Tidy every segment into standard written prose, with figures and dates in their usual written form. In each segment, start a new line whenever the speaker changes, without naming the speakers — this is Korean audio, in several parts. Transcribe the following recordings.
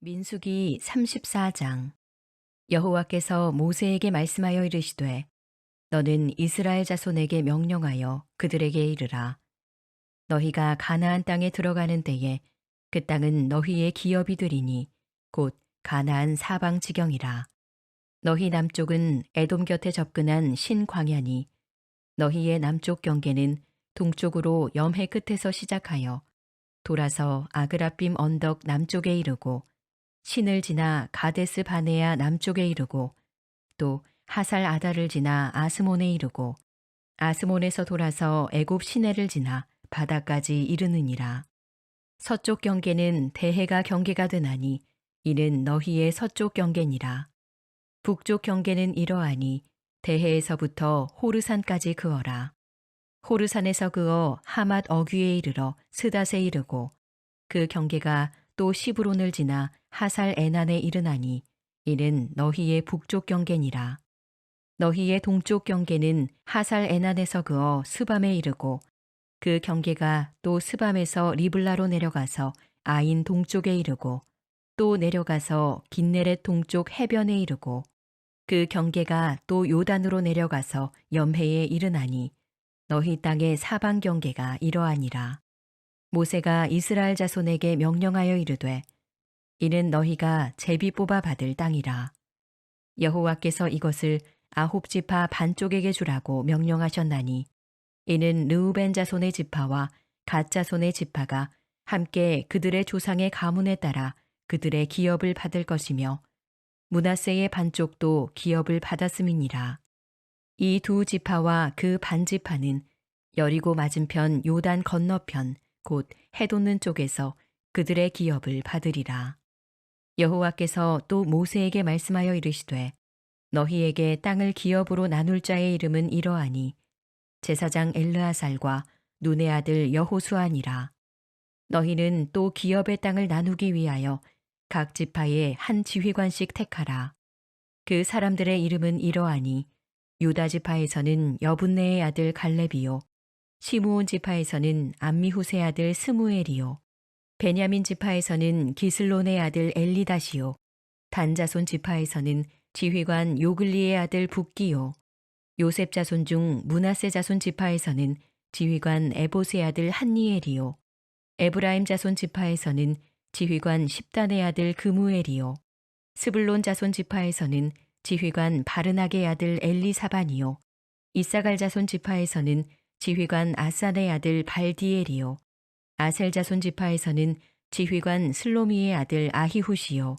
민수기 34장. 여호와께서 모세에게 말씀하여 이르시되 너는 이스라엘 자손에게 명령하여 그들에게 이르라. 너희가 가나안 땅에 들어가는 때에 그 땅은 너희의 기업이 되리니 곧 가나안 사방 지경이라. 너희 남쪽은 에돔 곁에 접근한 신광야니 너희의 남쪽 경계는 동쪽으로 염해 끝에서 시작하여 돌아서 아그라빔 언덕 남쪽에 이르고 신을 지나 가데스 바네아 남쪽에 이르고 또 하살 아다를 지나 아스몬에 이르고 아스몬에서 돌아서 애굽 시내를 지나 바다까지 이르느니라. 서쪽 경계는 대해가 경계가 되나니 이는 너희의 서쪽 경계니라. 북쪽 경계는 이러하니 대해에서부터 호르산까지 그어라. 호르산에서 그어 하맛 어귀에 이르러 스닷에 이르고 그 경계가 또 시브론을 지나 하살 에난에 이르나니 이는 너희의 북쪽 경계니라. 너희의 동쪽 경계는 하살 에난에서 그어 스밤에 이르고 그 경계가 또 스밤에서 리블라로 내려가서 아인 동쪽에 이르고 또 내려가서 긴네렛 동쪽 해변에 이르고 그 경계가 또 요단으로 내려가서 염해에 이르나니 너희 땅의 사방 경계가 이러하니라. 모세가 이스라엘 자손에게 명령하여 이르되 이는 너희가 제비 뽑아 받을 땅이라. 여호와께서 이것을 아홉 지파 반쪽에게 주라고 명령하셨나니 이는 르우벤 자손의 지파와 갓 자손의 지파가 함께 그들의 조상의 가문에 따라 그들의 기업을 받을 것이며 므낫세의 반쪽도 기업을 받았음이니라. 이 두 지파와 그 반지파는 여리고 맞은편 요단 건너편 곧 해돋는 쪽에서 그들의 기업을 받으리라. 여호와께서 또 모세에게 말씀하여 이르시되 너희에게 땅을 기업으로 나눌 자의 이름은 이러하니 제사장 엘르아살과 눈의 아들 여호수아니라. 너희는 또 기업의 땅을 나누기 위하여 각 지파에 한 지휘관씩 택하라. 그 사람들의 이름은 이러하니 유다 지파에서는 여분네의 아들 갈렙이요 시므온 지파에서는 암미후세 아들 스무엘이요 베냐민 지파에서는 기슬론의 아들 엘리다시요 단 자손 지파에서는 지휘관 요글리의 아들 붓기요 요셉 자손 중 므낫세 자손 지파에서는 지휘관 에봇의 아들 한니엘이요 에브라임 자손 지파에서는 지휘관 십단의 아들 그무엘이요 스불론 자손 지파에서는 지휘관 바르낙의 아들 엘리사반이요 이사갈 자손 지파에서는 지휘관 아산의 아들 발디엘이요 아셀 자손 지파에서는 지휘관 슬로미의 아들 아히훗이요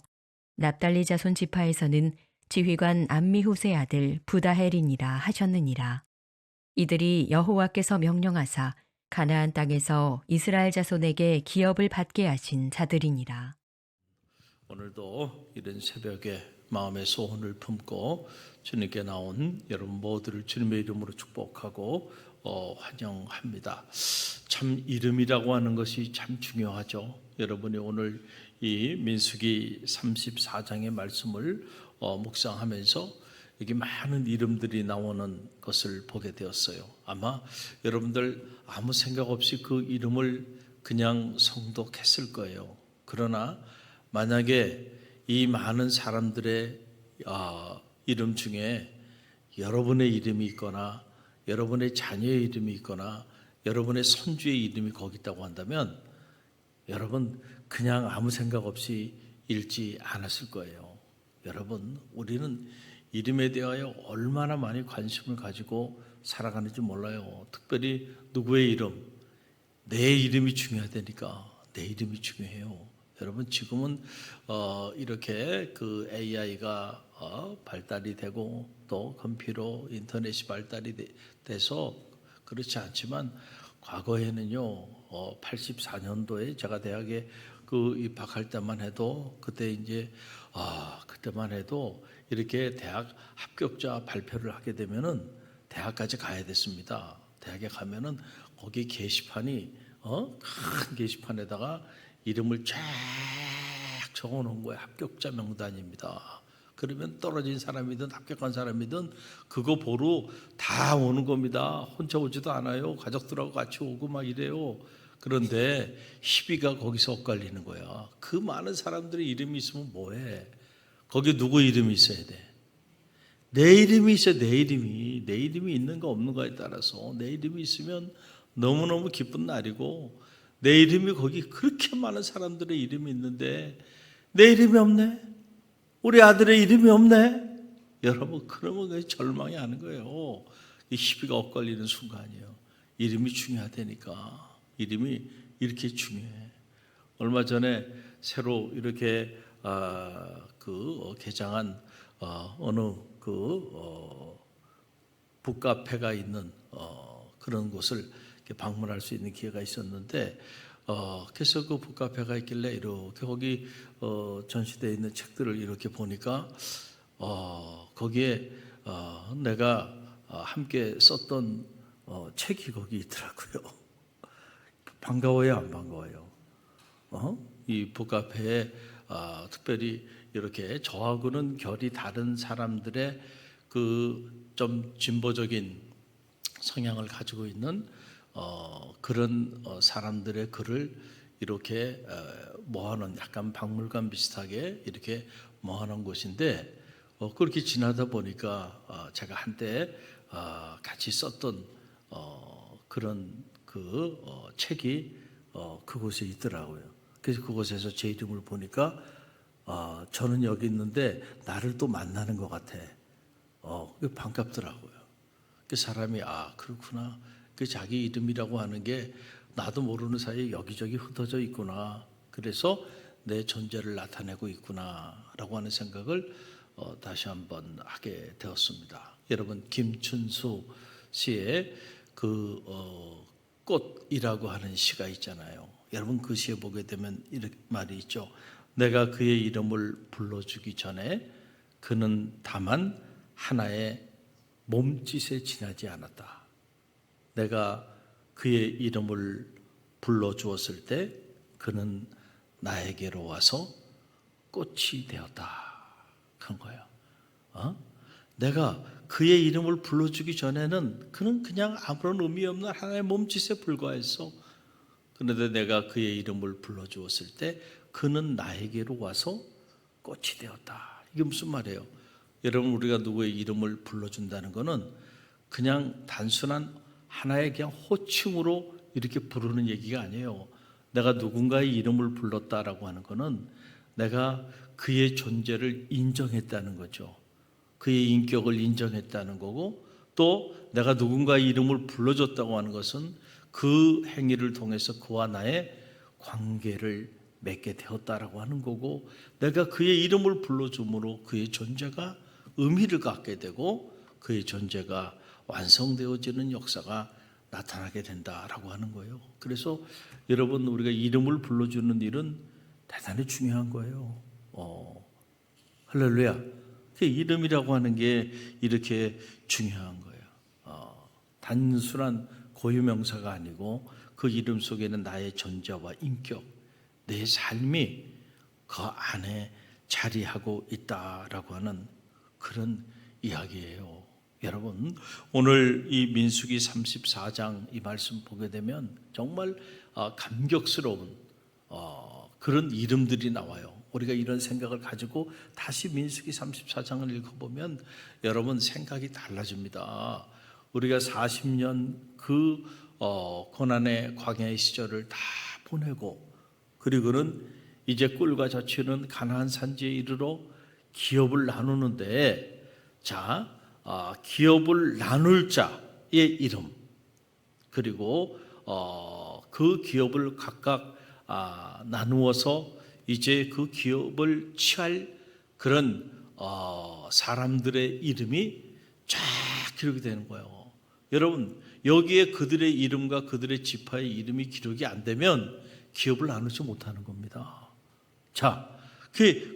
납달리 자손 지파에서는 지휘관 암미훗의 아들 부다헬이니라 하셨느니라. 이들이 여호와께서 명령하사 가나안 땅에서 이스라엘 자손에게 기업을 받게 하신 자들이니라.
오늘도 이른 새벽에 마음의 소원을 품고 주님께 나온 여러분 모두를 주님의 이름으로 축복하고 환영합니다. 참 이름이라고 하는 것이 참 중요하죠. 여러분이 오늘 이 민수기 34장의 말씀을 묵상하면서 여기 많은 이름들이 나오는 것을 보게 되었어요. 아마 여러분들 아무 생각 없이 그 이름을 그냥 성독했을 거예요. 그러나 만약에 이 많은 사람들의 이름 중에 여러분의 이름이 있거나 여러분의 자녀의 이름이 있거나 여러분의 손주의 이름이 거기 있다고 한다면 여러분 그냥 아무 생각 없이 읽지 않았을 거예요. 여러분 우리는 이름에 대하여 얼마나 많이 관심을 가지고 살아가는지 몰라요. 특별히 누구의 이름, 내 이름이 중요하다니까. 내 이름이 중요해요. 여러분 지금은 이렇게 그 AI가 발달이 되고 또 컴퓨터, 인터넷이 발달이 돼서 그렇지 않지만 과거에는요 84년도에 제가 대학에 그 입학할 때만 해도 그때 이제 그때만 해도 이렇게 대학 합격자 발표를 하게 되면은 대학까지 가야 됐습니다. 대학에 가면은 거기 게시판이 큰 게시판에다가 이름을 쫙 적어 놓은 거예요. 합격자 명단입니다. 그러면 떨어진 사람이든 합격한 사람이든 그거 보러 다 오는 겁니다. 혼자 오지도 않아요. 가족들하고 같이 오고 막 이래요. 그런데 희비가 거기서 엇갈리는 거야. 그 많은 사람들의 이름이 있으면 뭐해? 거기 누구 이름이 있어야 돼? 내 이름이 있어야 내 이름이 있는가 없는가에 따라서 내 이름이 있으면 너무너무 기쁜 날이고 내 이름이 거기 그렇게 많은 사람들의 이름이 있는데 내 이름이 없네? 우리 아들의 이름이 없네? 여러분 그러면 절망이 하는 거예요. 이 희비가 엇갈리는 순간이에요. 이름이 중요하다니까. 이름이 이렇게 중요해. 얼마 전에 새로 이렇게 개장한 어느 북카페가 있는 그런 곳을 이렇게 방문할 수 있는 기회가 있었는데 그래서 그 북카페가 있길래 이렇게 거기 전시되어 있는 책들을 이렇게 보니까 거기에 내가 함께 썼던 책이 거기 있더라고요. 반가워요, 안 반가워요? 이 북카페에 특별히 이렇게 저하고는 결이 다른 사람들의 그 좀 진보적인 성향을 가지고 있는 그런 사람들의 글을 이렇게 모아놓은 약간 박물관 비슷하게 이렇게 모아놓은 곳인데 그렇게 지나다 보니까 제가 한때 같이 썼던 그런 책이 그곳에 있더라고요. 그래서 그곳에서 제 이름을 보니까 저는 여기 있는데 나를 또 만나는 것 같아. 반갑더라고요. 그 사람이 그렇구나. 그 자기 이름이라고 하는 게 나도 모르는 사이에 여기저기 흩어져 있구나. 그래서 내 존재를 나타내고 있구나라고 하는 생각을 다시 한번 하게 되었습니다. 여러분 김춘수 씨의 그 꽃이라고 하는 시가 있잖아요. 여러분 그 시에 보게 되면 이렇게 말이 있죠. 내가 그의 이름을 불러주기 전에 그는 다만 하나의 몸짓에 지나지 않았다. 내가 그의 이름을 불러주었을 때 그는 나에게로 와서 꽃이 되었다. 그런 거예요. 내가 그의 이름을 불러주기 전에는 그는 그냥 아무런 의미 없는 하나의 몸짓에 불과했어. 그런데 내가 그의 이름을 불러주었을 때 그는 나에게로 와서 꽃이 되었다. 이게 무슨 말이에요? 여러분 우리가 누구의 이름을 불러준다는 것은 그냥 단순한 하나의 그냥 호칭으로 이렇게 부르는 얘기가 아니에요. 내가 누군가의 이름을 불렀다라고 하는 것은 내가 그의 존재를 인정했다는 거죠. 그의 인격을 인정했다는 거고 또 내가 누군가의 이름을 불러줬다고 하는 것은 그 행위를 통해서 그와 나의 관계를 맺게 되었다라고 하는 거고 내가 그의 이름을 불러줌으로 그의 존재가 의미를 갖게 되고 그의 존재가 완성되어지는 역사가 나타나게 된다라고 하는 거예요. 그래서 여러분 우리가 이름을 불러주는 일은 대단히 중요한 거예요. 할렐루야. 그 이름이라고 하는 게 이렇게 중요한 거예요. 단순한 고유명사가 아니고 그 이름 속에는 나의 존재와 인격, 내 삶이 그 안에 자리하고 있다라고 하는 그런 이야기예요. 여러분 오늘 이 민수기 34장 이 말씀 보게 되면 정말 감격스러운 그런 이름들이 나와요. 우리가 이런 생각을 가지고 다시 민수기 34장을 읽어보면 여러분 생각이 달라집니다. 우리가 40년 그 고난의 광야의 시절을 다 보내고 그리고는 이제 꿀과 젖히는 가나안 산지에 이르러 기업을 나누는데 기업을 나눌 자의 이름 그리고 그 기업을 각각 나누어서 이제 그 기업을 취할 그런 사람들의 이름이 쫙 기록이 되는 거예요. 여러분 여기에 그들의 이름과 그들의 지파의 이름이 기록이 안 되면 기업을 나누지 못하는 겁니다.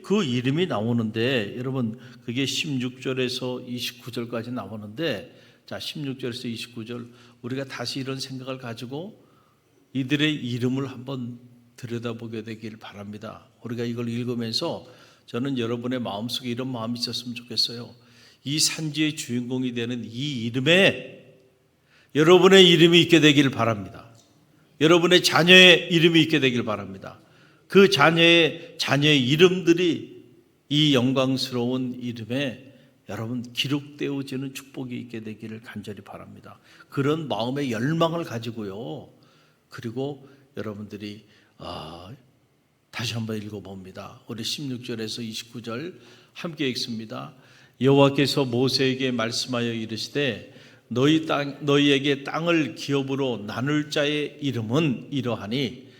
그 이름이 나오는데 여러분 그게 16절에서 29절까지 나오는데 16절에서 29절 우리가 다시 이런 생각을 가지고 이들의 이름을 한번 들여다보게 되길 바랍니다. 우리가 이걸 읽으면서 저는 여러분의 마음속에 이런 마음이 있었으면 좋겠어요. 이 산지의 주인공이 되는 이 이름에 여러분의 이름이 있게 되길 바랍니다. 여러분의 자녀의 이름이 있게 되길 바랍니다. 그 자녀의 이름들이 이 영광스러운 이름에 여러분 기록되어지는 축복이 있게 되기를 간절히 바랍니다. 그런 마음의 열망을 가지고요. 그리고 여러분들이 다시 한번 읽어봅니다. 우리 16절에서 29절 함께 읽습니다. 여호와께서 모세에게 말씀하여 이르시되 너희에게 땅을 기업으로 나눌 자의 이름은 이러하니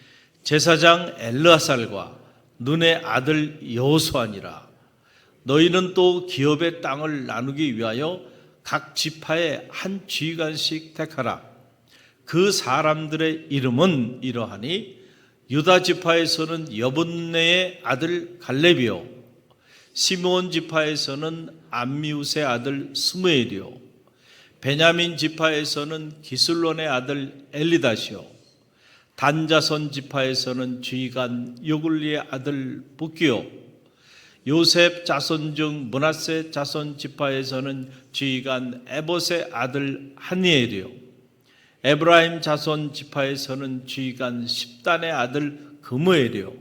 제사장 엘르아살과 눈의 아들 여호수아니라. 너희는 또 기업의 땅을 나누기 위하여 각 지파에 한 지휘관씩 택하라. 그 사람들의 이름은 이러하니 유다 지파에서는 여분네의 아들 갈렙이요, 시므온 지파에서는 암미우스의 아들 스무엘이요, 베냐민 지파에서는 기슬론의 아들 엘리다시요, 단자손 지파에서는 지휘관 요굴리의 아들 북기요, 요셉 자손 중 므낫세 자손 지파에서는 지휘관 에봇의 아들 한니엘이요, 에브라임 자손 지파에서는 지휘관 십단의 아들 그무엘이요,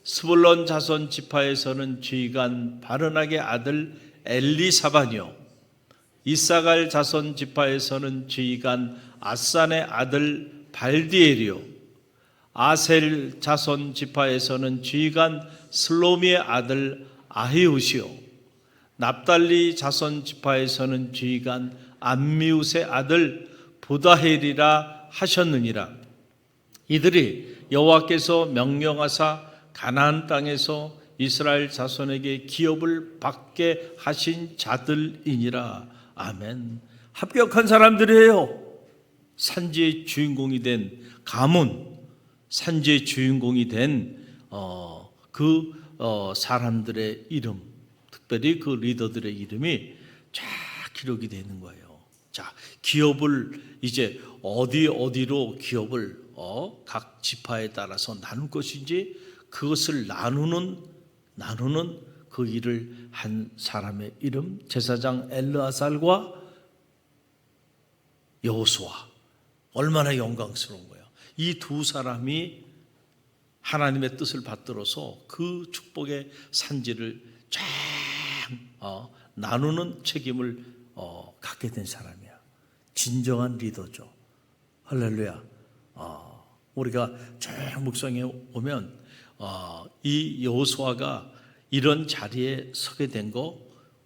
스불론 자손 지파에서는 지휘관 바르낙의 아들 엘리사반이요, 이사갈 자손 지파에서는 지휘관 아산의 아들 발디엘이요, 아셀 자손 지파에서는 지휘관 슬로미의 아들 아히우시요, 납달리 자손 지파에서는 지휘관 암미우스의 아들 부다헬이라 하셨느니라. 이들이 여호와께서 명령하사 가나안 땅에서 이스라엘 자손에게 기업을 받게 하신 자들이니라. 아멘. 합격한 사람들이에요. 산지의 주인공이 된 가문, 산지의 주인공이 된 사람들의 이름, 특별히 그 리더들의 이름이 쫙 기록이 되는 거예요. 자, 기업을 이제 어디로 기업을 각 지파에 따라서 나눌 것인지 그것을 나누는 그 일을 한 사람의 이름, 제사장 엘르아살과 여호수아. 얼마나 영광스러운 거예요. 이 두 사람이 하나님의 뜻을 받들어서 그 축복의 산지를 쫙 나누는 책임을 갖게 된 사람이야. 진정한 리더죠. 할렐루야. 우리가 쭉 묵상해 오면 이 여호수아가 이런 자리에 서게 된 거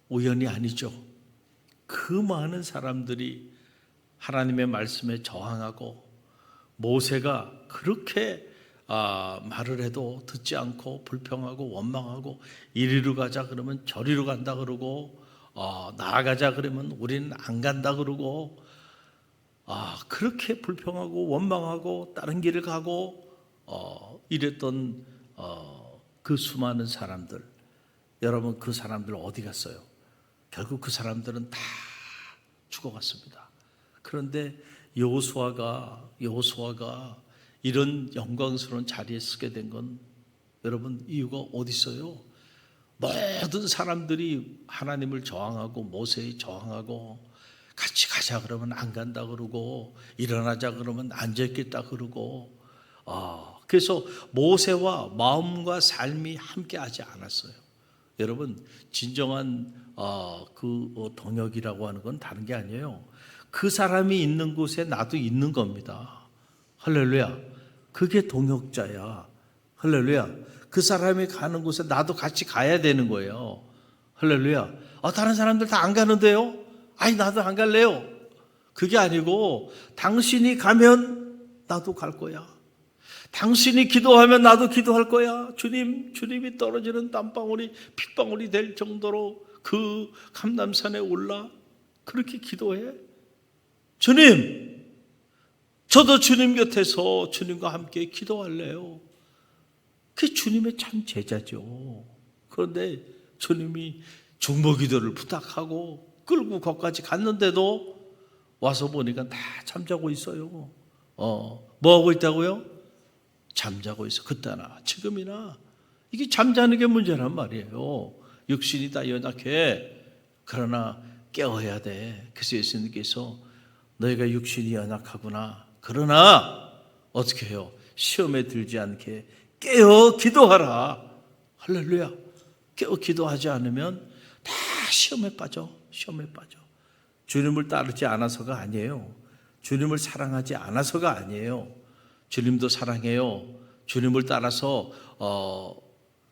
우연이 아니죠. 그 많은 사람들이 하나님의 말씀에 저항하고 모세가 그렇게 말을 해도 듣지 않고 불평하고 원망하고 이리로 가자 그러면 저리로 간다 그러고 나아가자 그러면 우리는 안 간다 그러고 그렇게 불평하고 원망하고 다른 길을 가고 이랬던 그 수많은 사람들, 여러분 그 사람들 어디 갔어요? 결국 그 사람들은 다 죽어갔습니다. 그런데 여호수아가 이런 영광스러운 자리에 서게 된 건 여러분 이유가 어디 있어요? 모든 사람들이 하나님을 저항하고 모세에 저항하고 같이 가자 그러면 안 간다 그러고 일어나자 그러면 앉아 있겠다 그러고 그래서 모세와 마음과 삶이 함께하지 않았어요. 여러분 진정한 동역이라고 하는 건 다른 게 아니에요. 그 사람이 있는 곳에 나도 있는 겁니다. 할렐루야. 그게 동역자야. 할렐루야. 그 사람이 가는 곳에 나도 같이 가야 되는 거예요. 할렐루야. 다른 사람들 다 안 가는데요? 아니 나도 안 갈래요. 그게 아니고 당신이 가면 나도 갈 거야. 당신이 기도하면 나도 기도할 거야. 주님이 떨어지는 땀방울이 핏방울이 될 정도로 그 감람산에 올라 그렇게 기도해. 주님, 저도 주님 곁에서 주님과 함께 기도할래요. 그게 주님의 참 제자죠. 그런데 주님이 중보기도를 부탁하고 끌고 거기까지 갔는데도 와서 보니까 다 잠자고 있어요. 뭐 하고 있다고요? 잠자고 있어. 그때나 지금이나 이게 잠자는 게 문제란 말이에요. 육신이 다 연약해. 그러나 깨어야 돼. 그래서 예수님께서 너희가 육신이 연약하구나. 그러나 어떻게 해요? 시험에 들지 않게 깨어 기도하라. 할렐루야. 깨어 기도하지 않으면 다 시험에 빠져. 시험에 빠져. 주님을 따르지 않아서가 아니에요. 주님을 사랑하지 않아서가 아니에요. 주님도 사랑해요. 주님을 따라서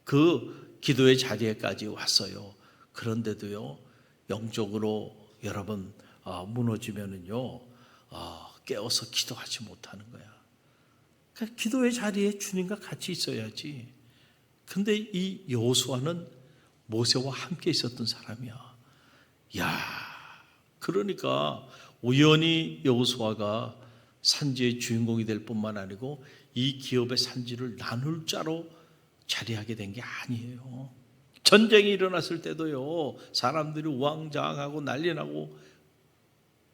그 기도의 자리에까지 왔어요. 그런데도요, 영적으로 여러분 무너지면은요, 깨어서 기도하지 못하는 거야. 그러니까 기도의 자리에 주님과 같이 있어야지. 근데 이 여호수아는 모세와 함께 있었던 사람이야. 야, 그러니까 우연히 여호수아가 산지의 주인공이 될 뿐만 아니고 이 기업의 산지를 나눌 자로 자리하게 된 게 아니에요. 전쟁이 일어났을 때도요, 사람들이 우왕좌왕하고 난리 나고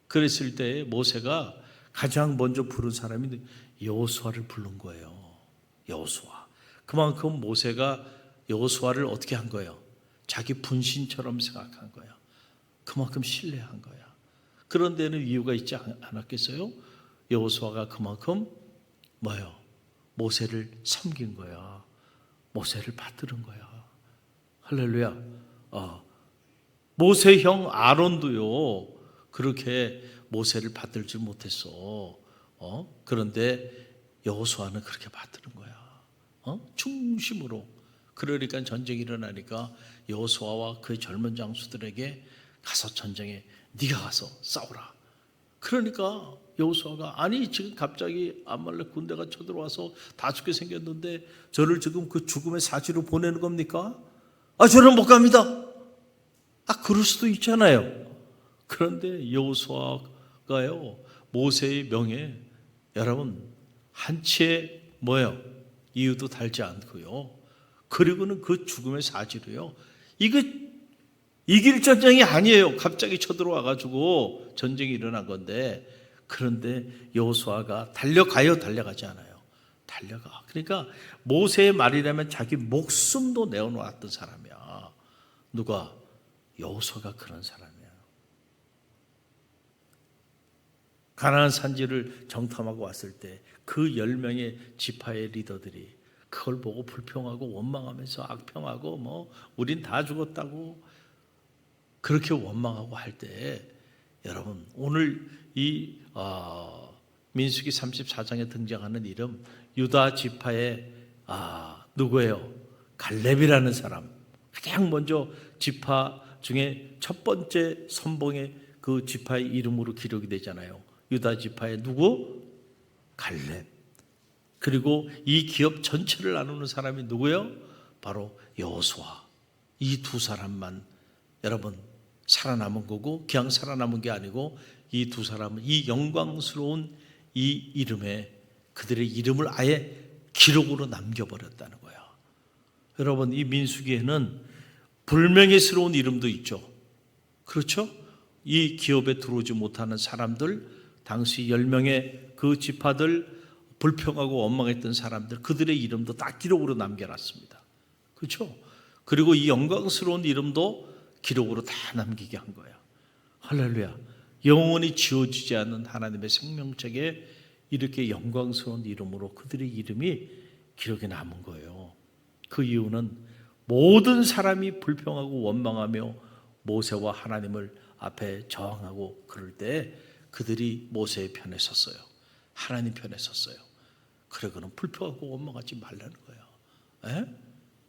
그랬을 때 모세가 가장 먼저 부른 사람이 여호수아를 부른 거예요. 여호수아. 그만큼 모세가 여호수아를 어떻게 한 거예요? 자기 분신처럼 생각한 거야. 그만큼 신뢰한 거야. 그런 데는 이유가 있지 않았겠어요? 여호수아가 그만큼 뭐예요? 모세를 섬긴 거야. 모세를 받들은 거야. 할렐루야. 모세 형 아론도요, 그렇게 모세를 받들지 못했어. 그런데 여호수아는 그렇게 받드는 거야. 중심으로. 그러니까 전쟁이 일어나니까 여호수아와 그의 젊은 장수들에게 가서 전쟁에 네가 가서 싸우라. 그러니까 여호수아가 아니 지금 갑자기 아말렉 군대가 쳐들어와서 다 죽게 생겼는데 저를 지금 그 죽음의 사지로 보내는 겁니까? 저는 못 갑니다. 그럴 수도 있잖아요. 그런데 여호수아가요, 모세의 명예, 여러분 한치의 뭐예요? 이유도 달지 않고요. 그리고는 그 죽음의 사지로요, 이거 이길 전쟁이 아니에요. 갑자기 쳐들어와 가지고 전쟁이 일어난 건데, 그런데 여호수아가 달려가지 않아요. 달려가. 그러니까 모세의 말이라면 자기 목숨도 내어놓았던 사람이야. 누가? 여호수아가 그런 사람이야. 가나안 산지를 정탐하고 왔을 때 그 10명의 지파의 리더들이 그걸 보고 불평하고 원망하면서 악평하고 우린 다 죽었다고 그렇게 원망하고 할 때, 여러분 오늘 이 민수기 34장에 등장하는 이름 유다 지파의 누구예요? 갈렙이라는 사람. 가장 먼저 지파 중에 첫 번째 선봉의 그 지파의 이름으로 기록이 되잖아요. 유다 지파의 누구? 갈렙. 그리고 이 기업 전체를 나누는 사람이 누구예요? 바로 여호수아. 이 두 사람만 여러분 살아남은 거고, 그냥 살아남은 게 아니고 이 두 사람은 이 영광스러운 이 이름에 그들의 이름을 아예 기록으로 남겨버렸다는 거야. 여러분 이 민수기에는 불명예스러운 이름도 있죠. 그렇죠? 이 기업에 들어오지 못하는 사람들, 당시 10명의 그 지파들, 불평하고 원망했던 사람들, 그들의 이름도 다 기록으로 남겨놨습니다. 그렇죠? 그리고 이 영광스러운 이름도 기록으로 다 남기게 한 거야. 할렐루야. 영원히 지워지지 않는 하나님의 생명책에 이렇게 영광스러운 이름으로 그들의 이름이 기록에 남은 거예요. 그 이유는 모든 사람이 불평하고 원망하며 모세와 하나님을 앞에 저항하고 그럴 때 그들이 모세의 편에 섰어요. 하나님 편에 섰어요. 그러고는 불평하고 원망하지 말라는 거예요. 에?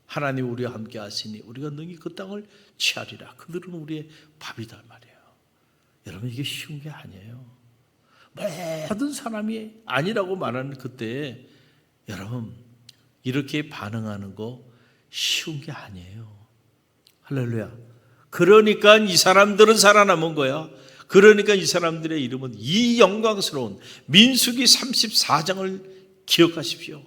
하나님 우리와 함께 하시니 우리가 능히 그 땅을 취하리라. 그들은 우리의 밥이다 말이에요. 여러분 이게 쉬운 게 아니에요. 모든 사람이 아니라고 말하는 그때 여러분 이렇게 반응하는 거 쉬운 게 아니에요. 할렐루야. 그러니까 이 사람들은 살아남은 거야. 그러니까 이 사람들의 이름은 이 영광스러운 민수기 34장을 기억하십시오.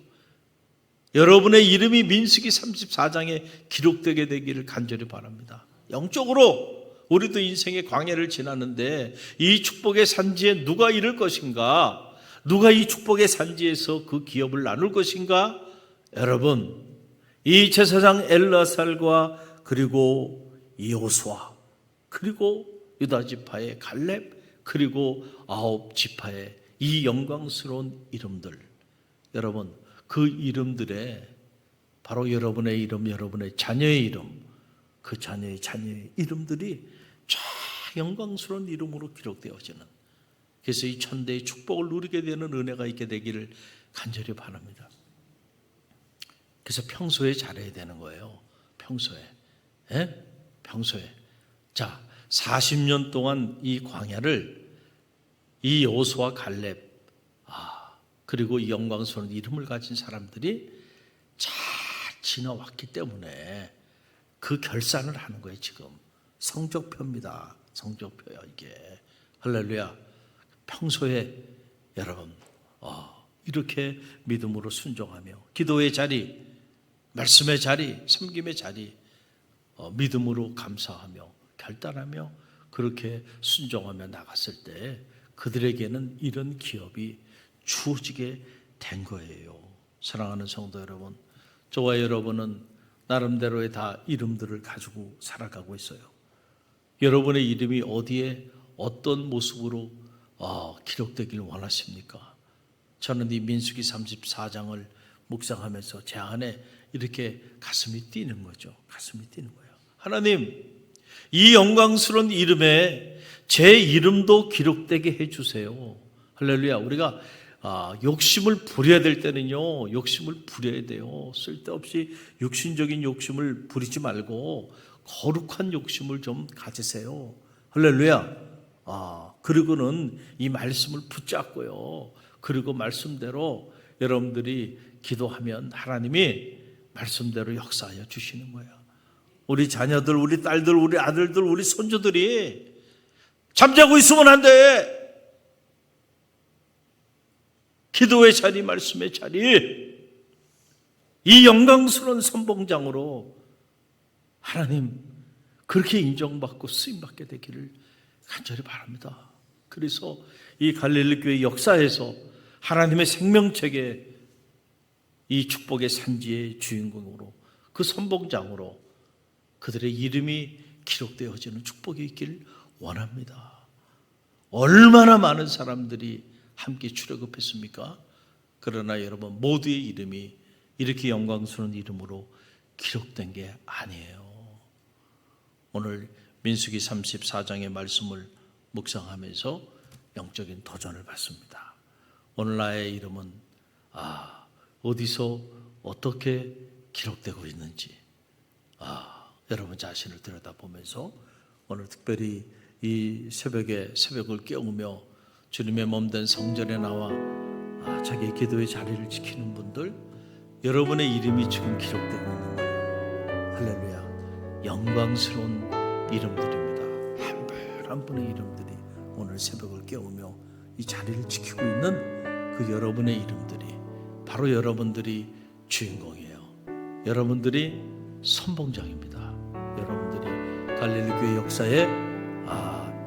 여러분의 이름이 민수기 34장에 기록되게 되기를 간절히 바랍니다. 영적으로 우리도 인생의 광야를 지났는데 이 축복의 산지에 누가 이를 것인가? 누가 이 축복의 산지에서 그 기업을 나눌 것인가? 여러분 이 제사장 엘라살과 그리고 여호수아 그리고 유다 지파의 갈렙 그리고 9 지파의 이 영광스러운 이름들, 여러분, 그 이름들에 바로 여러분의 이름, 여러분의 자녀의 이름, 그 자녀의 이름들이 쫙 영광스러운 이름으로 기록되어지는, 그래서 이 천대의 축복을 누리게 되는 은혜가 있게 되기를 간절히 바랍니다. 그래서 평소에 잘해야 되는 거예요. 평소에. 예? 평소에. 자, 40년 동안 이 광야를 이 여호수아 갈렙, 그리고 이 영광스러운 이름을 가진 사람들이 잘 지나왔기 때문에 그 결산을 하는 거예요. 지금 성적표입니다. 성적표야 이게. 할렐루야. 평소에 여러분 이렇게 믿음으로 순종하며 기도의 자리, 말씀의 자리, 섬김의 자리 믿음으로 감사하며 결단하며 그렇게 순종하며 나갔을 때 그들에게는 이런 기업이 주어지게 된 거예요. 사랑하는 성도 여러분, 저와 여러분은 나름대로의 다 이름들을 가지고 살아가고 있어요. 여러분의 이름이 어디에 어떤 모습으로 기록되길 원하십니까? 저는 이 민수기 34장을 묵상하면서 제 안에 이렇게 가슴이 뛰는 거죠. 가슴이 뛰는 거예요. 하나님, 이 영광스러운 이름에 제 이름도 기록되게 해주세요. 할렐루야. 우리가 욕심을 부려야 될 때는요, 욕심을 부려야 돼요. 쓸데없이 육신적인 욕심을 부리지 말고 거룩한 욕심을 좀 가지세요. 할렐루야. 그리고는 이 말씀을 붙잡고요. 그리고 말씀대로 여러분들이 기도하면 하나님이 말씀대로 역사하여 주시는 거예요. 우리 자녀들, 우리 딸들, 우리 아들들, 우리 손주들이 잠자고 있으면 안 돼. 기도의 자리, 말씀의 자리, 이 영광스러운 선봉장으로 하나님 그렇게 인정받고 쓰임받게 되기를 간절히 바랍니다. 그래서 이 갈릴리 교회 역사에서 하나님의 생명책에 이 축복의 산지의 주인공으로 그 선봉장으로 그들의 이름이 기록되어지는 축복이 있길 원합니다. 얼마나 많은 사람들이 함께 출애굽했습니까? 그러나 여러분 모두의 이름이 이렇게 영광스러운 이름으로 기록된 게 아니에요. 오늘 민수기 34장의 말씀을 묵상하면서 영적인 도전을 받습니다. 오늘 나의 이름은 어디서 어떻게 기록되고 있는지 여러분 자신을 들여다보면서 오늘 특별히 이 새벽에 새벽을 깨우며 주님의 몸된 성전에 나와 자기의 기도의 자리를 지키는 분들, 여러분의 이름이 지금 기록되고 있는 거예요. 할렐루야. 영광스러운 이름들입니다. 한 분 한 분의 이름들이 오늘 새벽을 깨우며 이 자리를 지키고 있는 그 여러분의 이름들이 바로 여러분들이 주인공이에요. 여러분들이 선봉장입니다. 여러분들이 갈릴리 교회 역사의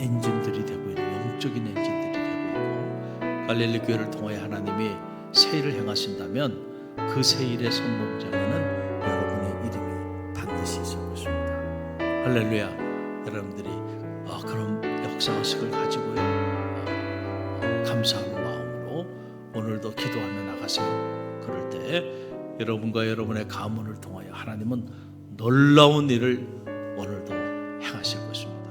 엔진들이 되고 있는 영적인 엔진들이 되고 있고, 갈릴리 교회를 통해 하나님이 새 일을 행하신다면 그 새 일의 선봉장에는 여러분의 이름이 반드시 있을 것입니다. 할렐루야. 여러분들이 그런 역사의식을 가지고요, 감사하는 마음으로 오늘도 기도하며 나가세요. 그럴 때 여러분과 여러분의 가문을 통하여 하나님은 놀라운 일을 오늘도 행하실 것입니다.